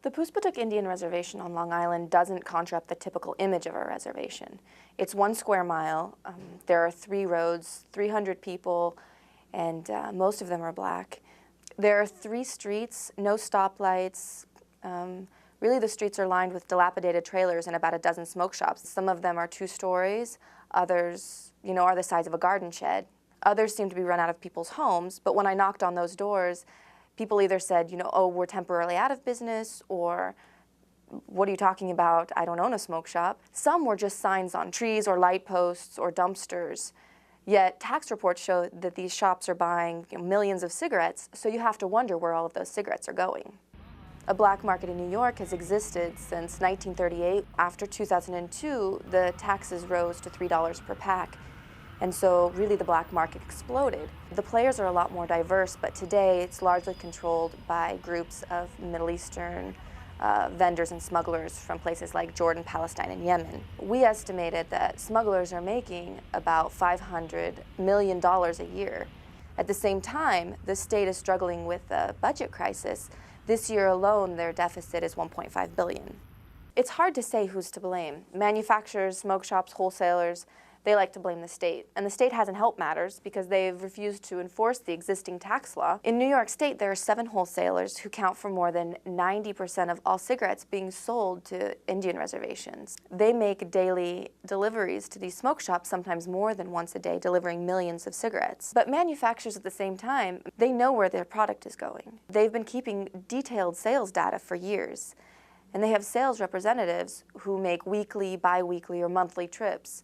The Puspatuk Indian Reservation on Long Island doesn't conjure up the typical image of a reservation. It's 1 square mile. There are 3 roads, 300 people, and most of them are black. There are 3 streets, no stoplights. Really, the streets are lined with dilapidated trailers and about a dozen smoke shops. Some of them are 2 stories. Others, are the size of a garden shed. Others seem to be run out of people's homes, but when I knocked on those doors, people either said, oh, we're temporarily out of business, or what are you talking about? I don't own a smoke shop. Some were just signs on trees or light posts or dumpsters. Yet tax reports show that these shops are buying millions of cigarettes, so you have to wonder where all of those cigarettes are going. A black market in New York has existed since 1938. After 2002, the taxes rose to $3 per pack. And so really the black market exploded. The players are a lot more diverse, but today it's largely controlled by groups of Middle Eastern vendors and smugglers from places like Jordan, Palestine, and Yemen. We estimated that smugglers are making about $500 million a year. At the same time, the state is struggling with a budget crisis. This year alone, their deficit is $1.5 billion. It's hard to say who's to blame. Manufacturers, smoke shops, wholesalers, they like to blame the state. And the state hasn't helped matters because they've refused to enforce the existing tax law. In New York State, there are 7 wholesalers who count for more than 90% of all cigarettes being sold to Indian reservations. They make daily deliveries to these smoke shops, sometimes more than once a day, delivering millions of cigarettes. But manufacturers at the same time, they know where their product is going. They've been keeping detailed sales data for years. And they have sales representatives who make weekly, bi-weekly, or monthly trips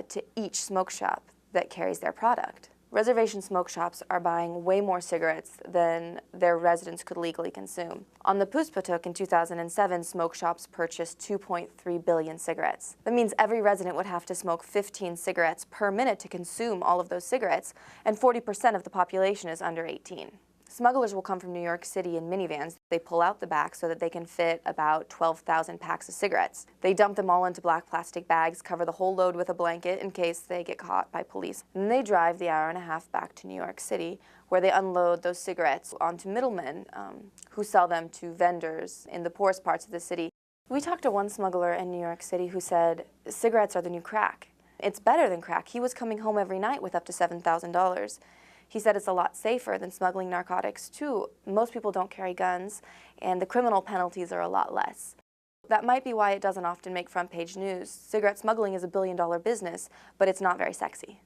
to each smoke shop that carries their product. Reservation smoke shops are buying way more cigarettes than their residents could legally consume. On the Puspatuk in 2007, smoke shops purchased 2.3 billion cigarettes. That means every resident would have to smoke 15 cigarettes per minute to consume all of those cigarettes, and 40% of the population is under 18. Smugglers will come from New York City in minivans. They pull out the back so that they can fit about 12,000 packs of cigarettes. They dump them all into black plastic bags, cover the whole load with a blanket in case they get caught by police. And they drive the hour and a half back to New York City, where they unload those cigarettes onto middlemen who sell them to vendors in the poorest parts of the city. We talked to one smuggler in New York City who said, cigarettes are the new crack. It's better than crack. He was coming home every night with up to $7,000. He said it's a lot safer than smuggling narcotics, too. Most people don't carry guns, and the criminal penalties are a lot less. That might be why it doesn't often make front-page news. Cigarette smuggling is a billion-dollar business, but it's not very sexy.